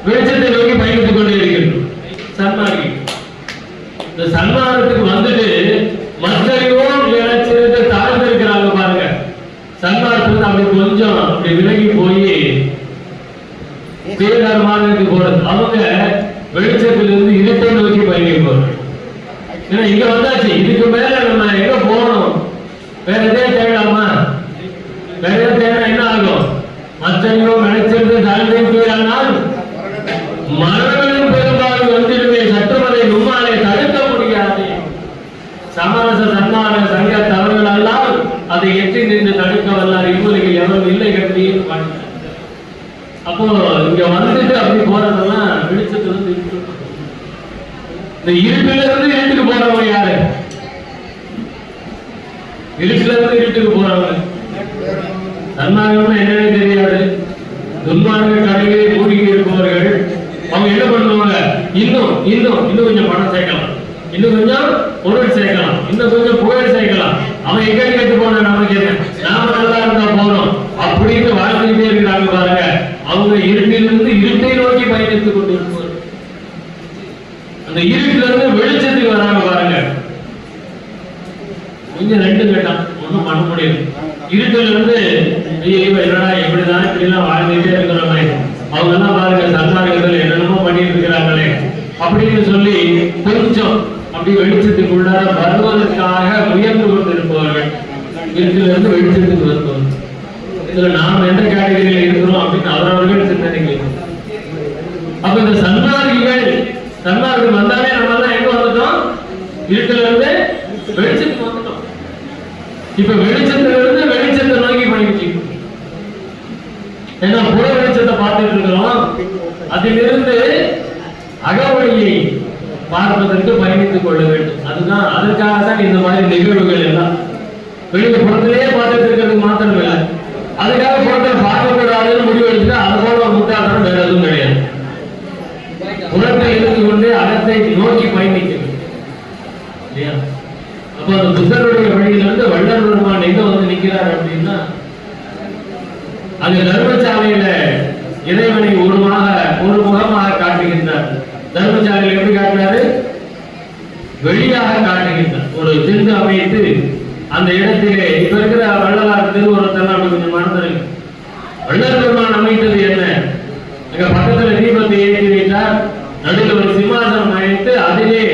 வெளிச்சத்தை நோக்கி பயணித்துக் கொண்டே இருக்கின்றோம். சன்மார்க்கத்துக்கு வந்துட்டு அவங்க வெளிச்சத்திலிருந்து இருட்டை நோக்கி பயணிப்பார்கள். ஏன்னா இங்க வந்தாச்சு, இதுக்கு மேல நம்ம எங்க போகணும்? வேற எதையும் தேடலாமா? வேற எதாவது தேட என்ன ஆகும்? மற்றவங்களோ நினைச்சிருந்து தாழ்ந்தையும் போயிடானால் மரணங்களும் பெரும்பாலும் வந்துடுமே, சற்றுமதை நும்மாலே தடுக்க முடியாது. சமரச சன்மான சங்க தவறுகளெல்லாம் அதை எட்டி நின்று தடுக்க வல்லார் இவ்வுலகில் எவரும் இல்லை கட்டியும். அப்போ இங்க வந்துட்டு அப்படி போறதெல்லாம் வெளிச்சத்துல இருந்து இந்த இருட்டுல இருந்து இருட்டுக்கு போறவங்க யாரு? இருட்டுல இருந்து இருட்டுக்கு போறவங்க சன்மார்க்கம் என்னன்னு தெரியாது. துன்மார்க்க கடையிலே மூழ்கி இருப்பவர்கள் அவங்க என்ன பண்ணுவாங்க? இன்னும் இன்னும் இன்னும் கொஞ்சம் பணம் சேர்க்கலாம், இன்னும் கொஞ்சம் பொருள் சேர்க்கலாம், இன்னும் கொஞ்சம் புகழ் சேர்க்கலாம். அவன் எங்க கேட்டு போன நமக்கு என்ன, நாம நல்லா இருந்தா போறோம் அப்படின்னு வாழ்ந்துட்டே இருக்கிறாங்க பாருங்க. அவங்க இருட்டிலிருந்து இருட்டை நோக்கி பயணித்துக் கொண்டு இருப்பார். அந்த இருட்டுல இருந்து வெளிச்சத்துக்கு வராங்க பாருங்க. கொஞ்சம் ரெண்டு கேட்டான், ஒன்றும் பண்ண முடியாது. இருட்டுல இருந்து என்னடா எப்படிதான் இப்படி எல்லாம் வாழ்ந்துட்டே இருக்கிறோமே, அவங்க எல்லாம் பாருங்க சன்மார்க்கத்தில் என்னென்னமோ பண்ணிட்டு இருக்கிறாங்களே அப்படின்னு சொல்லி கொஞ்சம் அப்படி வெளிச்சத்துக்குள்ளார வருவதற்காக முயன்று கொண்டிருப்பவர்கள், இருட்டுல இருந்து வெளிச்சத்துக்கு வருபவர்கள். இதுல நாம் எந்த கேட்டகரியில இருக்கிறோம் அப்படின்னு அவரவர்கள் சிந்தனைகள். அப்ப இந்த சன்மார்க்கம் வந்தாலே நம்ம எல்லாம் எங்க வந்துட்டோம்? இருட்டுல இருந்து வெளிச்சத்துக்கு வந்துட்டோம். இப்ப வெளிச்சத்துல இருந்து வெளிச்சத்தை நோக்கி பயணிச்சு, ஏன்னா புற வெளிச்சத்தை பார்த்துட்டு இருக்கிறோம், அதிலிருந்து அகவழியை பார்ப்பதற்கு பயணித்துக் கொள்ள வேண்டும். அதுதான், அதற்காக தான் இந்த மாதிரி நிகழ்வுகள் எல்லாம். வெளியே புறத்திலேயே பார்த்துட்டு இருக்கிறதுக்கு மாத்திரம் இல்லை, அதுக்காக புறத்தை பார்க்கக்கூடாதுன்னு முடிவெடுத்து அது போல ஒரு முட்டாள்தனம் வேற எதுவும் கிடையாது. புறத்தை இருந்து கொண்டு அகத்தை நோக்கி பயணிக்கணும் இல்லையா? அப்ப அந்த புத்தருடைய வழியிலிருந்து வள்ளல் பெருமான் எங்க வந்து நிற்கிறார் அப்படின்னா, அங்க தர்மசாலையில இறைவனை ஒரு முகமாக காட்டுகின்றார். தர்மசாலையில் எப்படி காட்டினாரு? வெளியாக காட்டுகின்றார். ஒரு திண்டு அமைத்து அந்த இடத்திலே இப்ப இருக்கிற வள்ளலார் திருவுருவத்தெல்லாம் அப்படி கொஞ்சம் மறந்துருங்க. வள்ளல் பெருமான் அமைத்தது என்ன? அங்க பக்கத்துல தீபத்தை ஏற்றி வைத்தார், நடுவில் ஒரு சிம்மாசனம் அமைத்து அதிலே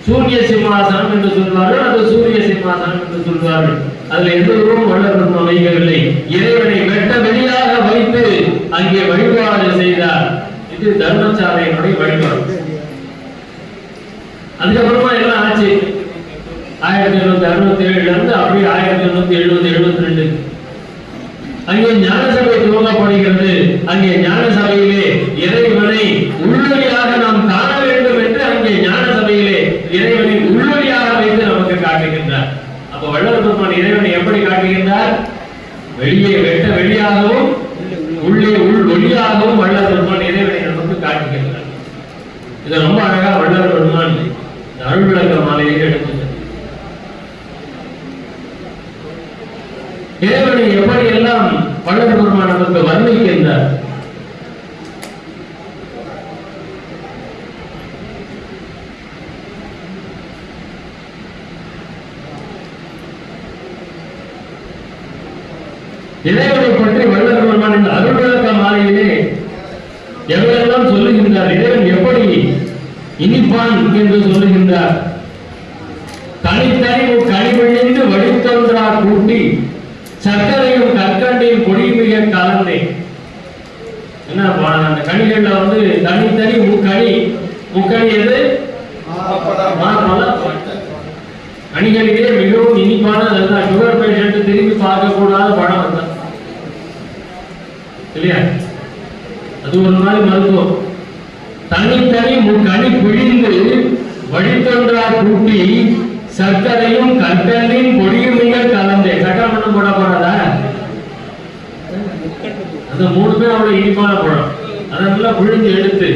சூரிய சிம்மாசனம் என்று சொல்வார்கள், அது சூரிய சிம்மாசனம் என்று சொல்வார்கள். அதுல எந்த உருவம் வள்ளல் பெருமான் வைக்கவில்லை. இறைவனை வெட்ட வெளியாக வைத்து அங்கே வழிபாடு செய்தார். இது தர்மசாலையினுடைய வழிபாடு. அதுக்கப்புறமா எல்லாம் ஆச்சு. 1867 இருந்து அப்படியே 1870 72 அங்கே ஞான சபை துவங்கப்படுகிறது. அங்கே ஞான சபையிலே இறைவனை உள்ளொளியாக நாம் காண வேண்டும் என்று அங்கே ஞான சபையிலே இறைவனை உள்ளொளியாக வைத்து நமக்கு காட்டுகின்றார். அப்ப வள்ளல் பெருமான் இறைவனை எப்படி காட்டுகின்றார்? வெளியே வெட்ட வெளியாகவும் உள்ளே உள் ஒளியாகவும் வள்ளல் பெருமான் இறைவனை நமக்கு காட்டுகின்றார். இது ரொம்ப அழகா வள்ளல் பெருமான் அருள் விளக்க மாலையை எடுத்துட்டார். இறைவனை எப்படி எல்லாம் வள்ளல் பெருமான் நமக்கு வர்ணிக்கின்றார். இறைவனை பற்றி வள்ளல் பெருமான் இந்த அருள் விளக்க மாலையிலே எவையெல்லாம் சொல்லுகின்றார். இறைவன் எப்படி இனிப்பான் என்று சொல்லுகின்றார். தனித்தனி கனிவழிந்து வழித்தொன்றா கூட்டி சர்க்கரையும் கற்கண்டையும் பொடிமிக கலந்தே. என்ன அந்த கனிகள்ல வந்து தனித்தனி முக்கணி எது? கனிகளிலே மிகவும் இனிப்பான சுகர் பேஷண்ட் திரும்பி பார்க்க கூடாத பழம் தான் இல்லையா? அது ஒரு மாதிரி மருத்துவம். தனித்தனி முக்கணி பிழிந்து வழித்தொன்றா கூட்டி சர்க்கரையும் கற்கண்டின் பொடியும் மிக கலந்தே. சக்கரை மட்டும் போட போறாதா? அந்த மூணுமே அவ்வளவு இனிப்பான பழம். அதெல்லாம் புழிஞ்சு எடுத்து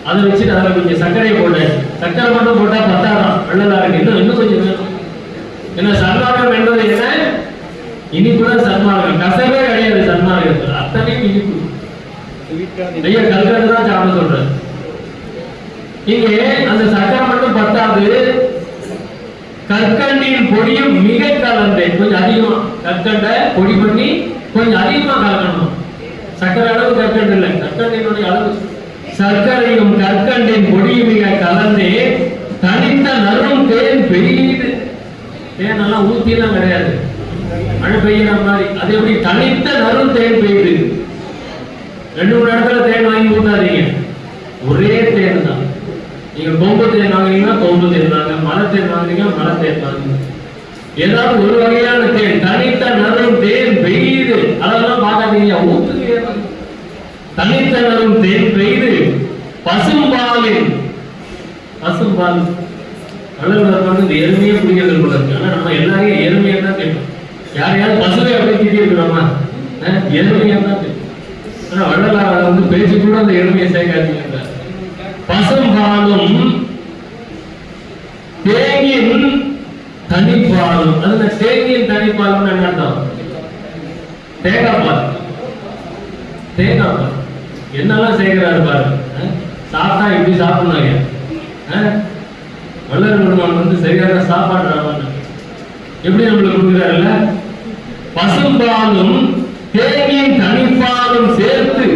அதை வச்சுட்டு அதில் கொஞ்சம் சர்க்கரையை போட்டு, சர்க்கரை மட்டும் போட்டா பத்தாதான், வெள்ளலா இருக்கு, இன்னும் கொஞ்சம் வேணும். ஏன்னா சன்மார்க்கம் என்பது என்ன? இனிப்புதான் சன்மார்க்கம். கசவே கிடையாது சன்மார்க்கத்தில், அத்தனையும் இனிப்பு. ஐயா கல்கண்டு தான் சாப்பிட சொல்ற. இங்கே அந்த சர்க்கரை மட்டும் பத்தாது, கற்கண்டின் பொடியும் மிக கலந்தே. கொஞ்சம் அதிகமா கற்கண்டை பொடி பண்ணி கொஞ்சம் அதிகமா கலக்கணும். சர்க்கரை அளவு கற்கண்டு இல்லை, கற்கண்டினுடைய அளவு. சர்க்கரையும் கற்கண்டின் பொடியுமிக கலந்தே தனித்த நறும் தேன் பெய்யுது. தேன் எல்லாம் ஊத்திலாம் கிடையாது, மழை பெய்யுற மாதிரி. அது எப்படி தனித்த நறும் தேன் பெய்யுது. 2-3 இடத்துல தேன் வாங்கி ஊத்தாதீங்க, ஒரே தேன் தான். நீங்க கொம்பு தேன் வாங்குறீங்கன்னா கொம்பு தேன் வாங்க, மலை தேன் வாங்குறீங்கன்னா மலை தேன் வாங்குங்க. ஏதாவது ஒரு வகையான தேன், தனித்த நறும் தேன் பெய்யுது. அதெல்லாம் பார்க்காதீங்க, ஊத்துங்க. தனித்த நறும் தேன் பெய்து பசும்பாலின், பசும்பால் வளர்ந்து இந்த எருமையே பிடிக்கிறது போல இருக்கு. ஆனா நம்ம எல்லாரையும் எருமையா தான் கேட்போம். யாரையாவது பசுவை அப்படி திட்டி இருக்கிறோமா? எருமையா தான் கேட்போம். ஆனா வள்ளலார் வந்து பேச்சு கூட அந்த எருமையை சேர்க்காதீங்க. பசும்பாலும் தேங்கின் தனிப்பாலும். அதுல தேங்கின் தனிப்பாலும் என்ன அர்த்தம்? தேங்காய் பால். தேங்காய் பால் என்னெல்லாம் சேர்க்கிறாரு பாருங்க. சாப்பிட்டா இப்படி சாப்பிடணும். வள்ளல் பெருமான் வந்து சரியான சாப்பாடு எப்படி நம்மளுக்கு கொடுக்குறாருல்ல? பசும்பாலும் தேங்கின் தனிப்பாலும் சேர்த்து,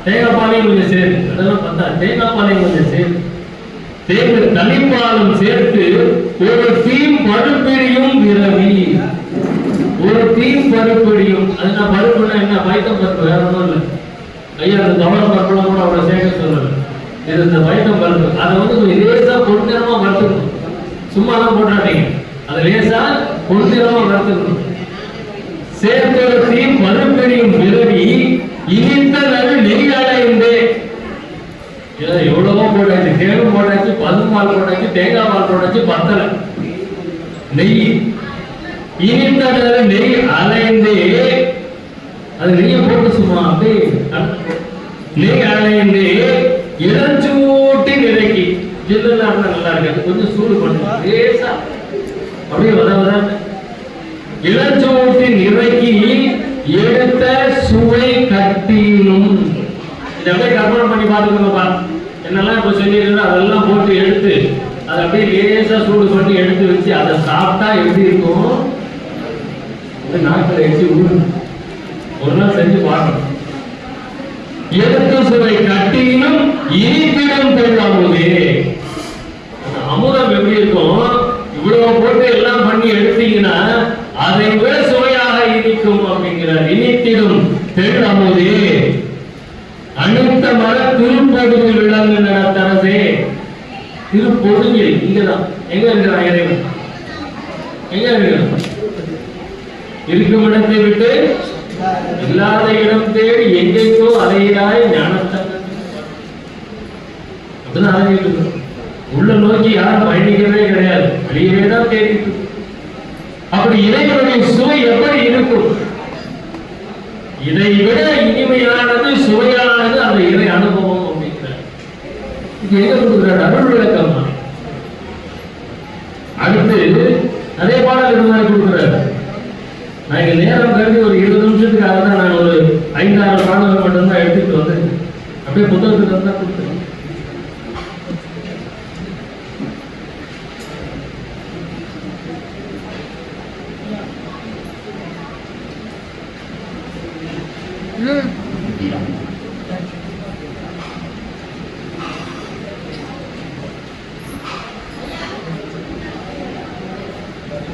தேங்காய் பாலையும் கொஞ்சம் சேர்த்து, அதெல்லாம் பார்த்தா தேங்காய் பாலையும் கொஞ்சம் சேர்த்து, தேங்காய் தனிப்பாலும் சேர்த்து ஒரு தீம் பருப்பிடியும் விரவி. ஒரு தீம் பருப்பிடியும். அது நான் பருப்புனா என்ன? பைத்தம் பருப்பு, வேற ஒன்றும் இல்லை. ஐயா அந்த தவளை பருப்புலாம் கூட அவ்வளோ சேர்க்க சொல்லலை. இது இந்த பைத்தம் பருப்பு. அதை வந்து கொஞ்சம் லேசா பொன்னிறமா வறுத்துக்கணும். சும்மாலாம் போட்டாட்டீங்க, அதை லேசா பொன்னிறமா வறுத்துக்கணும். சேர்த்தீம் பருப்பெரியும் விரவி இனித்த நடு நெய் அடைந்தே. எவ்வளவோ போட்டாச்சு, தேனும் போட்டாச்சு, பசும்பால் போட்டாச்சு, தேங்காய் பால் போட்டாச்சு, பத்தலை. நெய் இனித்த நடு நெய் அலைந்தே. அது நெய்யை போட்டு சும்மா அப்படியே நெய் அலைந்தே இளஞ்சூட்டி நிறைக்கி. ஜில்லுன்னா நல்லா இருக்கு, கொஞ்சம் சூடு பண்ணுங்க லேசா, அப்படியே வர இளஞ்சூட்டி நிறைக்கி எடுத்த சுவை கட்டினும். இதை அப்படியே கற்பனை பண்ணி பார்த்துக்கோங்கப்பா. என்னெல்லாம் இப்ப சொல்லியிருக்கோம் அதெல்லாம் போட்டு எடுத்து அதை அப்படியே லேசா சூடு பண்ணி எடுத்து வச்சு அதை சாப்பிட்டா எப்படி இருக்கும்? நாட்களை வச்சு ஒரு நாள் செஞ்சு பார்க்கணும். எடுத்து சுவை கட்டினும் இனிப்பிடம் கொள்ளாமலே. அமுதம் எப்படி இருக்கும்? இவ்வளவு போட்டு எல்லாம் பண்ணி எடுத்தீங்கன்னா அதை விட சுவையாக இனிக்கும் அப்படிங்கிறார். இனித்திடும் தெள் அமுதே அழுத்த மர திருப்பொடுங்கில் விளங்கு நடத்தரசே. திருப்பொடுங்கில் இங்கதான். எங்க இருக்கிறான் இறைவன்? எங்க இருக்கிறான்? இருக்கும் இடத்தை விட்டு இல்லாத இடம் தேடி எங்கேயோ அலையிறாய் ஞானத்தான். அப்படிதான் அலையிட்டு உள்ள நோக்கி யாரும் பயணிக்கவே கிடையாது, வெளியவே தான் தேடிட்டு. அப்படி இறைவனுடைய சுவை எப்படி இருக்கும்? இதை விட இனிமையானது சுவையானது அந்த இறை அனுபவம் அப்படிங்கிறார். இது எங்க கொடுக்குறாரு? அருள் விளக்கம். அடுத்து அதே பாடல் இது மாதிரி கொடுக்குறாரு. நான் இங்க நேரம் கருதி ஒரு 20 நிமிஷத்துக்காக தான் நான் ஒரு 5-6 பாடல்கள் மட்டும்தான் எடுத்துட்டு வந்தேன். அப்படியே புத்தகத்துக்கு தான் கொடுத்தேன்.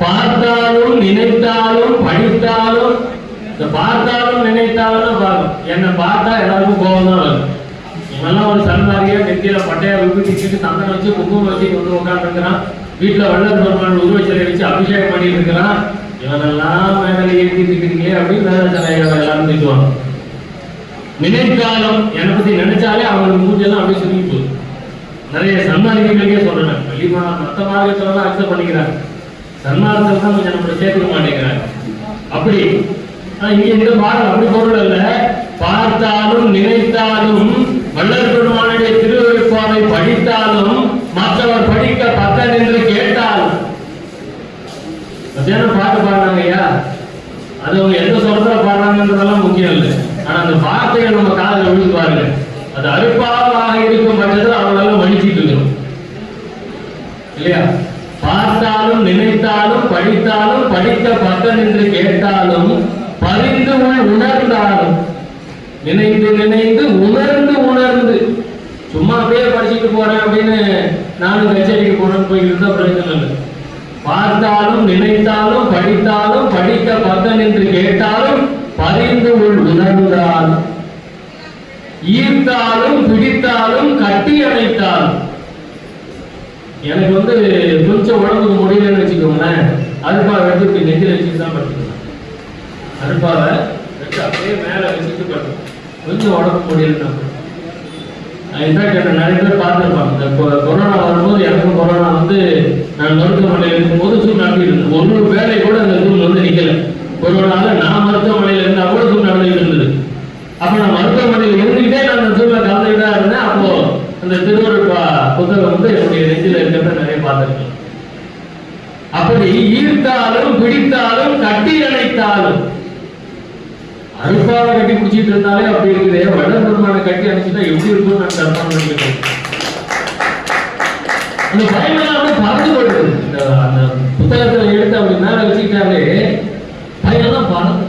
பார்த்தாலும் நினைத்தாலும் படித்தாலும், இந்த பார்த்தாலும் நினைத்தாலும் பாருங்க, என்னை பார்த்தா எல்லாருக்கும் கோபம் தான் வரும். இவெல்லாம் ஒரு சன்மாரியா நெத்தியில பட்டையா விபூதிச்சுட்டு சந்தனம் வச்சு குங்குமம் வச்சு கொண்டு உட்காந்துருக்கிறான். வீட்டுல வள்ளல் பெருமான் உருவச்சிலை வச்சு அபிஷேகம் பண்ணிட்டு இருக்கிறான். இவனெல்லாம் மேலே ஏற்றிட்டு இருக்கிறீங்களே அப்படின்னு எல்லாரும் திட்டுவாங்க. நினைத்தாலும் என்னை பத்தி நினைச்சாலே அவங்களுக்கு மூஞ்செல்லாம் அப்படியே சொல்லி போகுது. நிறைய சன்மார்க்கங்களுக்கே சொல்றேன், வெளிமா மற்ற மார்க்கத்துல அக்செப்ட் பண்ணிக்கிறாங்க, சன்மார்க்கத்தில் தான் கொஞ்சம் நம்மளை சேர்த்துக்க மாட்டேங்கிறாங்க. அப்படி இங்க இந்த பாடல் அப்படி பொருள் அல்ல. பார்த்தாலும் நினைத்தாலும் வள்ளல் பெருமானுடைய திருவெழுப்பாவை படித்தாலும் மற்றவர் படிக்க பக்கம் என்று கேட்டாலும். மத்தியானம் பாட்டு பாடுறாங்க ஐயா, அது அவங்க எந்த சொல்றத பாடுறாங்கன்றதெல்லாம் முக்கியம் இல்லை. ஆனா அந்த வார்த்தையை நம்ம காதல விழுந்து பாருங்க, அது அறுப்பாக இருக்கும் பட்சத்தில் அவங்களால மன்னிச்சிட்டு இருக்கணும் இல்லையா? பார்த்தாலும் நினைத்தாலும் படித்தாலும் படிக்க பக்கம் என்று கேட்டாலும் பரிந்து உணர்ந்தாலும், நினைந்து நினைந்து உணர்ந்து உணர்ந்து, சும்மா அப்படியே படிச்சுட்டு போறேன் அப்படின்னு நானும் கச்சேரிக்கு போறேன்னு போய் இருந்தா பிரச்சனை இல்லை. பார்த்தாலும் நினைத்தாலும் படித்தாலும் படிக்க பக்கம் என்று கேட்டாலும் பரிந்து உணர்ந்தாலும், ஈர்த்தாலும் பிடித்தாலும் கட்டி அணைத்தாலும். எனக்கு கொஞ்சம் உடம்புக்கு முடியலன்னு வச்சுக்கோங்களேன், அருப்பாவை எடுத்து நெஞ்சில் வச்சுட்டு தான் படிச்சுக்கலாம். அருப்பாவை வச்சு அப்படியே மேல வச்சுட்டு படிக்கும். கொஞ்சம் உடம்பு முடியலன்னா இன்ஃபேக்ட் என்ன நிறைய பேர் பார்த்துருப்பாங்க. இந்த கொரோனா வரும்போது எனக்கும் கொரோனா நான் மருத்துவமனையில் இருக்கும்போது சூழ் நடத்திட்டு இருந்தேன். ஒரு வேலை கூட அந்த சூழ் நிக்கல. கொரோனால நான் மருத்துவமனையில் இருந்தா கூட சூழ் நடந்துட்டு இருந்தது. அப்ப நான் மருத்துவமனையில் இருந்துகிட்டே நான் அந்த சூழலை கலந்துகிட்டு தான் இருந்தேன். அப்போ அந்த திருவருட்பா புத்தகம் என்னுடைய நெஞ்சில் இருக்கிறத நிறைய பார்த்துருக்கேன். அப்படி ஈர்த்தாலும் பிடித்தாலும் கட்டி அணைத்தாலும், அருப்பாவை கட்டி பிடிச்சிட்டு இருந்தாலே அப்படி இருக்குது. வடபெருமான கட்டி அணைச்சுட்டா எப்படி இருக்கும்னு நான் கற்பனை பண்ணிருக்கேன். அந்த பயமெல்லாம் அப்படியே பறந்து போடுது. அந்த புத்தகத்துல எடுத்து அப்படி மேல வச்சுக்கிட்டாலே பயமெல்லாம் பறந்து.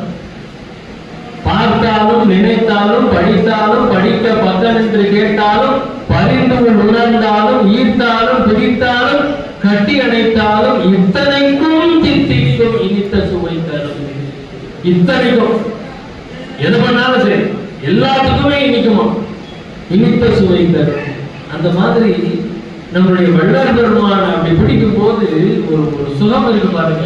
பார்த்தாலும் நினைத்தாலும் படித்தாலும் படிக்க பக்கம் என்று கேட்டாலும் பரிந்து உணர்ந்தாலும் ஈர்த்தாலும் பிடித்தாலும் கட்டி அணைத்தாலும் இத்தனைக்கும் சித்திக்கும் இனித்த சுவை தரும். இத்தனைக்கும் எது பண்ணாலும் சரி எல்லாத்துக்குமே இனிக்குமா, இனித்த சுவை தரும். அந்த மாதிரி நம்மளுடைய வள்ளல் பெருமான் அப்படி பிடிக்கும் போது ஒரு சுகம் இருக்கு பாருங்க.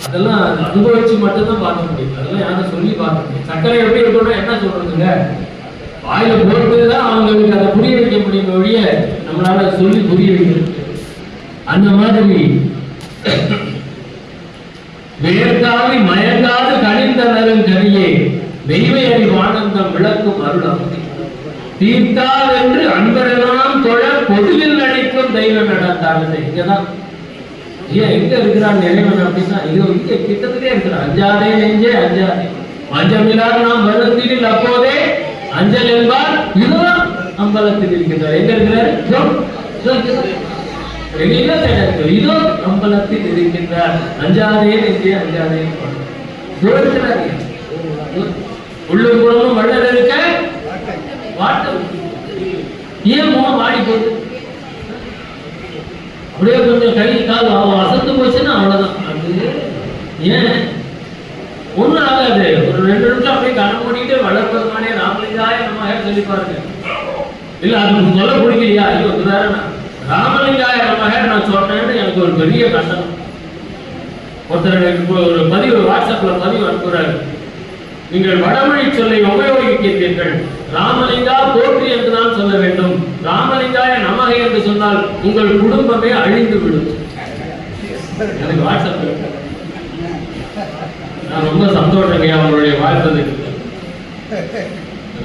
அதெல்லாம் அனுபவிச்சு மட்டும்தான் பார்க்க முடியும். அதெல்லாம் யாரும் சொல்லி பார்க்க முடியும். சர்க்கரை எப்படி இருக்கணும் என்ன சொல்றதுங்க, வாயில போட்டுதான் அவங்களுக்கு அதை புரிய வைக்க முடியும் ஒழிய நம்மளால சொல்லி புரிய வைக்க. அந்த மாதிரி வேர்காவி மயங்காது கணிந்தனரும் கரியே வெய்வை அறிவானந்தம் விளக்கும் அருள் அமுதி தீர்த்தால் என்று அன்பரெல்லாம் தொழ பொதுவில் நடிக்கும் தெய்வம் நடந்தாங்க. இங்கதான் எங்க இருக்கிறான் இறைவன் அப்படின்னா இங்க கிட்டத்திலே இருக்கிறான். அஞ்சாதே நெஞ்சே அஞ்சாதே அஞ்சமில்லார் நாம் வருத்தினில் அப்போதே அஞ்சல் என்பார். இதுதான் அம்பலத்தில் இருக்கின்றார். எங்க இருக்கிறார்? இதோ அம்பலத்தில் இருக்கின்றார். அஞ்சாதே நெஞ்சே அஞ்சாதே உள்ளும் குளமும் வள்ளல் இருக்க வாட்டம் ஏன் முகம் வாடி போகுது? அப்படியே கொஞ்சம் கை கால் அசந்து போச்சுன்னா அவ்வளவுதான். அது ஏன் ஒண்ணும் ஆகாது. ஒரு 2 நிமிஷம் அப்படியே கண்ண மூடிட்டு வளர்ப்பதுமானே ராமலிங்காய நம்ம சொல்லி பாருங்க. இல்ல அதுக்கு சொல்ல பிடிக்கலையா? ஐயோ வேற ராமலிங்காய நம்ம நான் சொன்னேன்னு எனக்கு ஒரு பெரிய கஷ்டம். ஒருத்தர் ஒரு பதிவு வாட்ஸ்அப்ல பதிவு அனுப்புறாரு. நீங்கள் வடமொழி சொல்லை உபயோகிக்கிறீர்கள், ராமலிங்கா போற்றி என்றுதான் சொல்ல வேண்டும். ராமலிங்காய நமகை என்று சொன்னால் உங்கள் குடும்பமே அழிந்து விடும். எனக்கு வாட்ஸ்அப் நான் ரொம்ப சந்தோஷங்க அவங்களுடைய வாழ்த்ததுக்கு.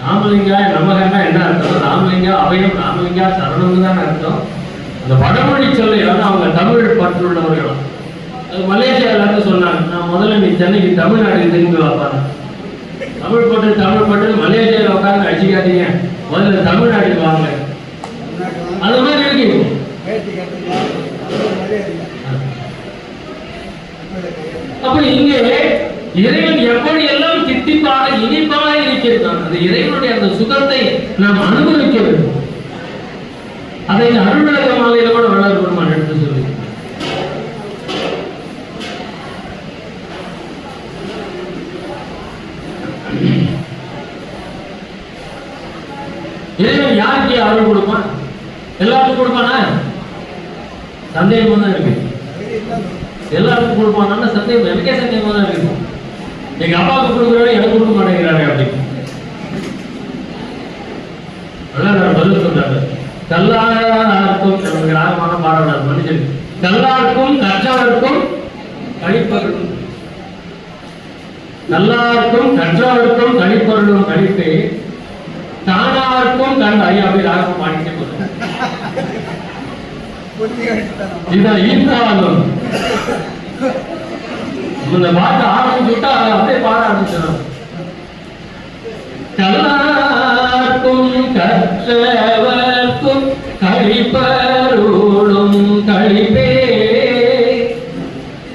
ராமலிங்காய நமகன்னா என்ன அர்த்தம்? ராமலிங்கா அபயம், ராமலிங்கா சரணம் தான் அர்த்தம். அந்த வடமொழி சொல்லை அவங்க தமிழ் பற்றுள்ளவர்கள். மலேசியாவில சொன்னாங்க, நான் முதல்ல நீ சென்னைக்கு தமிழ்நாடு திரும்பி வைப்பாங்க. தமிழ் பட்டு மலேசியாவில் உட்காந்து அடிச்சுக்காதீங்க, முதல்ல தமிழ்நாட்டுக்கு வாங்க. அது மாதிரி இருக்கு. அப்ப இங்கே இறைவன் எப்படி எல்லாம் தித்திப்பாக இனிப்பாக இருக்கிறான். அந்த இறைவனுடைய அந்த சுகத்தை நாம் அனுபவிக்க வேண்டும். அதை அருள்விளக்க மாலையில கூட வள்ளல் பெருமான் எடுத்து சொல்லி இறைவன் யாருக்கு அருள் கொடுப்பான்? எல்லாருக்கும் கொடுப்பானா? சந்தேகமா தான் இருக்கு. எல்லாருக்கும் கொடுப்பானா சந்தேகம், எனக்கே சந்தேகமா தான் இருக்கு. எங்க அப்பாவுக்கு கொடுக்குறாரு, எனக்கு கொடுக்க மாட்டேங்கிறாரு அப்படின்னு பதில் சொல்றாரு. கல்லாருக்கும் நமக்கு ராகமான பாடல் மனுஷன் கல்லாருக்கும் கற்றவருக்கும் கழிப்பருளும், நல்லாருக்கும் கற்றவருக்கும் கழிப்பருளும் கழிப்பே தானாருக்கும் கண் ஐயாவை ராகம் பாடிட்டே போறேன். இதான் ஈர்த்தாலும் இந்த பாட்டு ஆரம்பிச்சுட்டா அப்படியே பாட ஆரம்பிச்சிடும். கல்லாருக்கும் கற்றவர்க்கும் கழிப்பருளும் கழிப்பே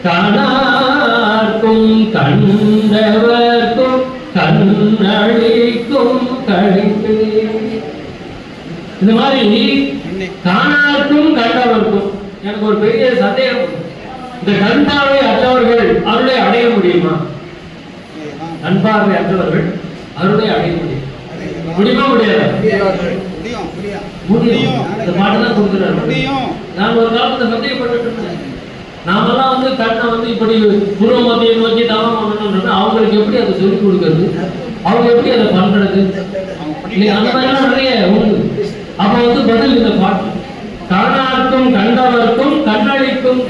தானார்க்கும் கண்டவர்க்கும் கண்ணழிக்கும் கழிப்பு. இந்த மாதிரி காணாருக்கும் கண்டவர்க்கும் எனக்கு ஒரு பெரிய சந்தேகம். இந்த கண்பார்வை அற்றவர்கள் அருளை அடைய முடியுமா? கண்பார்வை அற்றவர்கள் அருளை அடைய முடியுமா? முடியாது. முடியும். இந்த பாட்டுதான் கொடுக்குறாரு. நான் ஒரு காலத்துல சந்தேகப்பட்டு இருந்தேன். நாமெல்லாம் வந்து கண்ணை வந்து இப்படி புருவ மத்தியை நோக்கி தவம் பண்ணணும்ன்றது அவங்களுக்கு எப்படி அதை சொல்லிக் கொடுக்கறது, அவங்க எப்படி அதை பண்றது? அந்த மாதிரிலாம் நிறைய உண்டு. அப்ப வந்து பதில் இந்த பாட்டு, காணார்க்கும் கண்டவர்க்கும் கண்ணழிக்கும்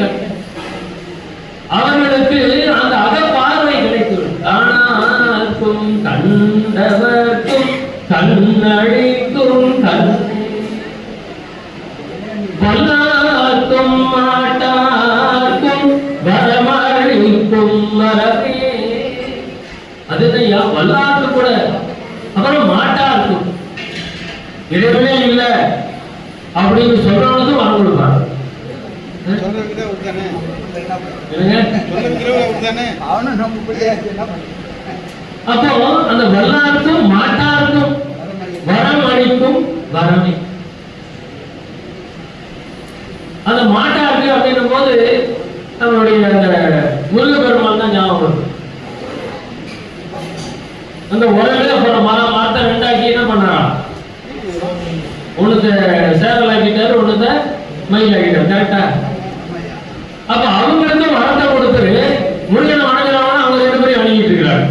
அவர்களுக்கு அந்த அகப்பார்வை கிடைக்கும். காணார்க்கும் கண்டவர்க்கும் கண்ணழிக்கும் வல்லார்க்கும் மாட்டார்க்கும் வரமழிக்கும் வரவே. அதுதான் வல்லார்க்கு கூட, அப்புறம் மாட்டார்க்கும் இறைவனே இல்லை அப்படின்னு சொல்றவனுக்கும் வரம் கொடுப்பாங்க. அப்போ அந்த வல்லாருக்கும் மாட்டாருக்கும் வரம் அளிக்கும் வரமே. அந்த மாட்டாருக்கு அப்படின்னும் போது நம்மளுடைய அந்த முருகப்பெருமான் தான் ஞாபகம். அந்த உலக அப்புறம் மரத்தை ரெண்டாக்கி என்ன பண்ணாரா? ஒண்ணுத்த சேவல் ஆக்கிட்டாரு, ஒண்ணுத்த மயில் ஆக்கிட்டாரு. கரெக்டா? அப்ப அவங்களுக்கு வரத்தை கொடுத்துரு முருகனை வணங்குறவன அவங்க ரெண்டு பேரும் வணங்கிட்டு இருக்கிறாங்க.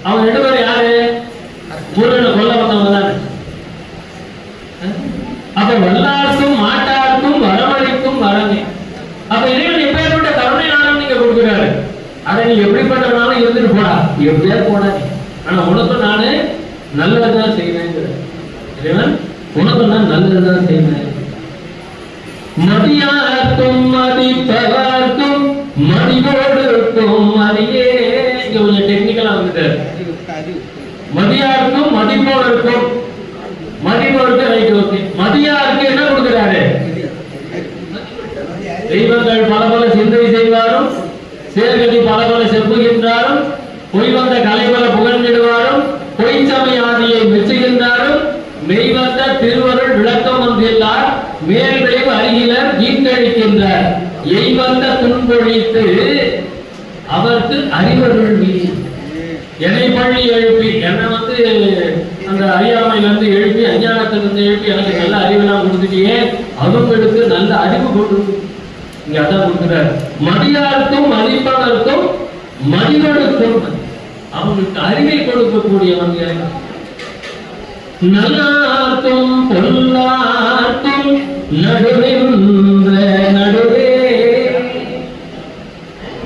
அவங்க ரெண்டு பேரும் யாரு? முருகனை கொல்ல வந்தவங்க தானே. அப்ப வல்லாருக்கும் மாட்டாருக்கும் வரமளிக்கும் வரமே. அப்ப இறைவன் எப்பேற்பட்ட கருணை நானும் நீங்க கொடுக்குறாரு. அதை நீ எப்படிப்பட்டவனாலும் இருந்துட்டு போடா, எப்படியா போடா, ஆனா உனக்கு நானு நல்லதுதான் செய்வேன். இறைவன் உனக்கு நான் நல்லதுதான் செய்வேன். மதியார்க்கும் மதிப்பவர்க்கும் மதிவோடுக்கும் அறியே. இங்க கொஞ்சம் டெக்னிக்கலா வந்துட்டு மதியாருக்கும் மதிப்போருக்கும், மதிப்போருக்கு ரைட் ஓகே. மதியாருக்கு என்ன கொடுக்கிறாரு? தெய்வங்கள் பல பல சிந்தை செய்வாரும் சேர்கதி பல பல செப்புகின்றாரும் பொய் வந்த கலைபல புகழ்ந்திடுவாரும் பொய் சமயாதியை மெச்சுகின்றாரும் மெய்வந்த திருவருள் விளக்கம் வந்தார் மேல் விளைவு அறிகிலர் ஈங்கழிக்கின்றார் எய்வந்த துன்பொழித்து அவருக்கு அறிவருள் மீறி. என்னை பள்ளி எழுப்பி, என்னை வந்து அந்த அறியாமையிலிருந்து எழுப்பி, அஞ்ஞானத்திலிருந்து எழுப்பி எனக்கு நல்ல அறிவெல்லாம் கொடுத்துட்டியே, அவங்களுக்கு நல்ல அறிவு கொண்டு இங்க அதான் கொடுக்குறார். மதியாருக்கும் மதிப்பவர்க்கும் மதிவனுக்கும் அவங்களுக்கு அறிவை கொடுக்கக்கூடியவங்க. நல்லார்க்கும் பொல்லார்க்கும் நடுவின்ற நடுவே.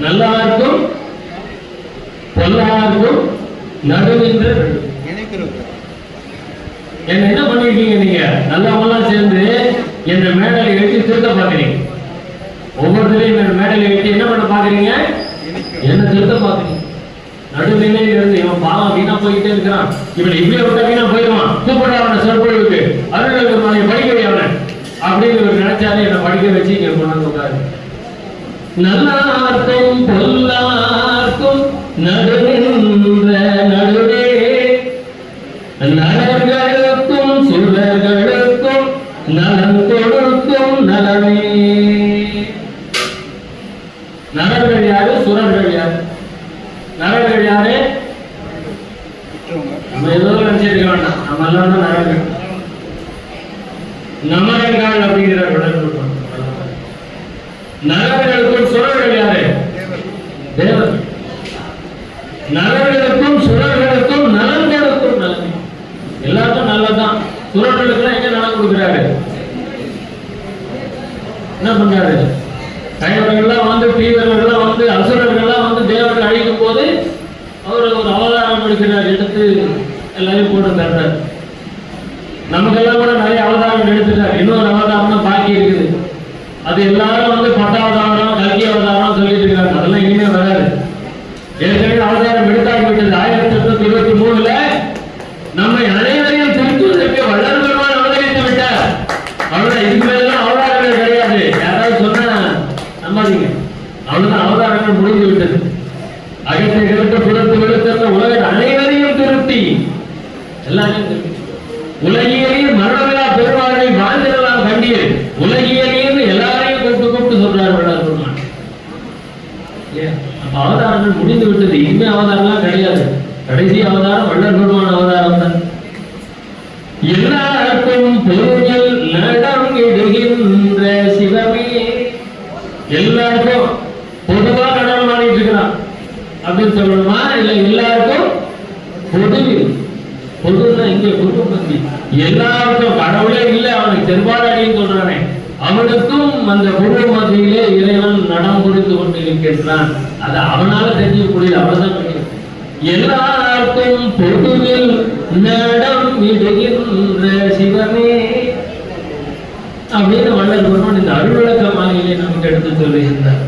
நல்லார்க்கும் பொல்லார்க்கும் நடுவின்ற என்ன பண்ணிருக்கீங்க நீங்க? நல்லவங்களாம் சேர்ந்து என்ன மேடையில் எழுதி திருத்த பாக்குறீங்க. ஒவ்வொருத்தரையும் என்ன மேடையில் எழுதி என்ன பண்ண பாக்குறீங்க? என்ன திருத்த பாக்குறீங்க. நடுநிலையில இருந்து இவன் பாவம் வீணா போயிட்டே இருக்கிறான், இவன் இப்படியே விட்டா வீணா போயிடுவான், கூப்பிட அவனை சொற்பொழிவுக்கு அருள் படிக்க அவனை அப்படின்னு நினைச்சாலே என்னை படிக்க வச்சு இங்க கொண்டாந்து உட்காரு. நல்லார்க்கும் பொல்லார்க்கும் நடுநின்ற நடுவே. நலர்களுக்கும் சுரர்களுக்கும் நலன் கொடுக்கும் நலமே. நலர்கள் யாரு? சுரர்கள் யாரு? நரர்கள் யாரு? நம்ம ஏதோ நினைச்சிருக்க வேண்டாம், நம்ம எல்லாம் தான் நரர்கள். நமரங்கள் அப்படிங்கிற நரர்களுக்கும் சுரர்கள் யாரு? தேவர். நரர்களுக்கும் சுரர்களுக்கும் நலன் கொடுக்கும் நலன். எல்லாருக்கும் நல்லதான். சுரர்களுக்கு எங்க நலன் கொடுக்கிறாரு? என்ன பண்றாரு? கைவர்கள்லாம் வந்து தீவர்கள்லாம் வந்து அசுரர்கள்லாம் வந்து தேவர்கள் அழிக்கும் போது அவர் ஒரு அவதாரம் எடுக்கிறார், எடுத்து எல்லாரையும் போட்டு தர்றார். நமக்கெல்லாம் கூட நிறைய அவதாரம் எடுத்துட்டார். இன்னொரு அவதாரம் தான் பாக்கி இருக்குது. அது எல்லாரும் வந்து பட்டாவதாரம் கல்கி அவதாரம் சொல்லிட்டு இருக்காங்க. அதெல்லாம் இனிமே வராது. ஏற்கனவே அவதாரம் எடுத்தாங்க விட்டது. 1823 நம்மை அனைவரையும் திருத்துவதற்கு வள்ளல் பெருமான் அவதரித்து விட்டார். அவ்வளவுதான். இதுக்கு மேலாம் அவதாரங்கள் கிடையாது. யாராவது சொன்னா நம்பாதீங்க. அவ்வளவுதான், அவதாரங்கள் முடிந்து விட்டது. அகத்தை அவதாரங்கள் முடிந்து விட்டது. இனிமே அவதாரம்லாம் கிடையாது. கடைசி அவதாரம் வள்ளல் பெருமான் அவதாரம் தான். எல்லாருக்கும் பொருள் நடம் இடுகின்ற சிவமே, எல்லாருக்கும் பொதுவா நடனம் ஆடிட்டு இருக்கிறான் அப்படின்னு சொல்லணுமா? இல்ல எல்லாருக்கும் பொதுவில், பொதுன்னா இங்க குடும்ப பந்தி, எல்லாருக்கும் கடவுளே இல்லை அவனுக்கு செருபாடாடின்னு சொல்றானே அவனுக்கும் அந்த குடும்ப மத்தியிலே இறைவன் நடம் புரிந்து கொண்டு இருக்கின்றான். அது அவனால தெரிஞ்சுக்க முடியல, அவ்வளவுதான். எல்லாருக்கும் பொதுவில் நடம் இடுகின்ற சிவமே அப்படின்னு வள்ளல் பெருமான் இந்த அருள்விளக்க மாலையிலே நமக்கு எடுத்து சொல்லுகின்றார்.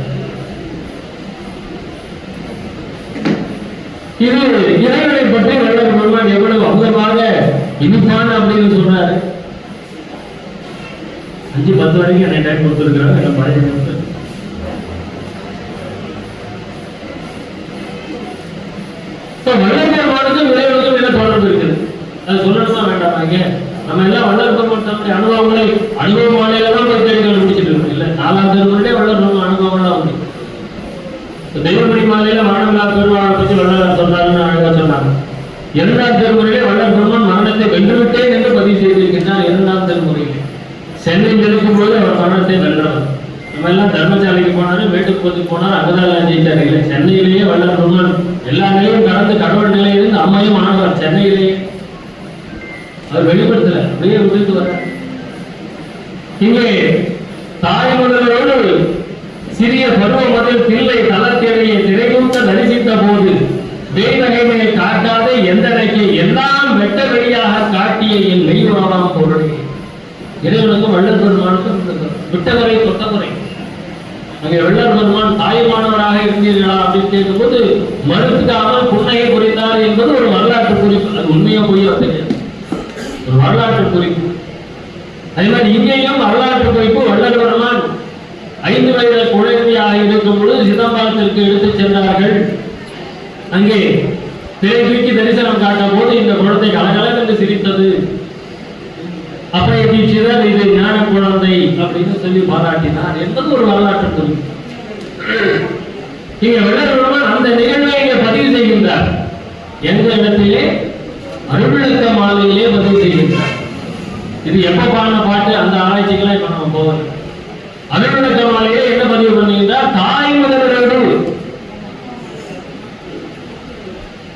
இது இறைவனை பற்றி வள்ளல் பெருமான் எவ்வளவு அமுதமாக இனிப்பான அப்படின்னு சொன்னாரு. 5-10 வரைக்கும் என்ன டைம் கொடுத்துருக்கிறாங்க. எல்லாம் பழைய வள்ளல் பெருமானுக்கும் இறைவனுக்கும் என்ன தொடர்பு இருக்குது? அது சொல்லணுமா வேண்டாமாங்க? நம்ம எல்லாம் வள்ளல் பெருமான் தம்முடைய அனுபவங்களை அனுபவ மாலையில தான் போய் தேடி முடிச்சுட்டு இருக்கோம். இல்ல 4ஆம் திருமுறையிலே வள்ளல் பெருமான் அனுபவங்கள்லாம் உண்டு. தெய்வமணி மாலையில வானவிழா பெருமாளை பற்றி வள்ளலார் சொன்னாருன்னு அழகா சொன்னாங்க. 2ஆம் திருமுறையிலே வள்ளல் பெருமான் மரணத்தை வென்றுவிட்டேன் என்று பதிவு செய்திருக்கின்றார். 2ஆம் திருமுறையிலே சென்னையில் இருக்கும்போது அவர் மரணத்தை வென்றவர். நம்ம எல்லாம் தர்மசாலைக்கு போனாரு, மேட்டுக்கு போனார், அங்கதான் ஜெயிச்சாரு. இல்லை, சென்னையிலேயே வள்ளல் பெருமான் எல்லா நிலையும் கடந்து கடவுள் நிலையிலிருந்து அம்மையும் ஆனவர். சென்னையிலேயே அவர் வெளிப்படுத்தல, அப்படியே விழுந்து வர. இங்கே தாய் முதல்வரோடு சிறிய பருவ மதில் பிள்ளை தளத்திலேயே திரையூட்ட தரிசித்த போது வேதகைமையை காட்டாத எந்தனைக்கு எல்லாம் வெட்ட வெளியாக காட்டிய என் மெய்வானாம் பொருளை. இறைவனுக்கும் வள்ளல் பெருமானுக்கும் விட்டவரை தொட்டமுறை. அங்கே வள்ளல் பெருமான் தாயுமானவராக இருந்தீர்களா அப்படின்னு கேட்கும்போது மறுத்துக்காமல் புன்னையை புரிந்தார் என்பது ஒரு வரலாற்று குறிப்பு. அது உண்மையா போய் தெரியாது, ஒரு வரலாற்று குறிப்பு. அதே மாதிரி இங்கேயும் வரலாற்று குறிப்பு. வள்ளல் பெருமான் 5 வயது குழந்தையாக இருக்கும் பொழுது சிதம்பரத்திற்கு எடுத்துச் சென்றார்கள். அங்கே திரை தூக்கி தரிசனம் காட்டும் போது இந்த குழந்தை கலகலன் என்று சிரித்தது. அப்பைய தீட்சிதர் இது ஞான குழந்தை அப்படின்னு சொல்லி பாராட்டினார் என்பது ஒரு வரலாற்று குறிப்பு. இங்க வள்ளல் பெருமான் அந்த நிகழ்வை இங்கே பதிவு செய்கின்றார். எந்த இடத்திலே? அருள்விளக்க மாலையிலே பதிவு செய்கின்றார். இது எப்ப பாடின பாட்டு, அந்த ஆராய்ச்சிக்கெல்லாம் இப்ப நம்ம போவோம். அருள்விளக்க மாலையிலே என்ன பதிவு பண்ணுகின்றார்? தாய் முதல்வரோடு.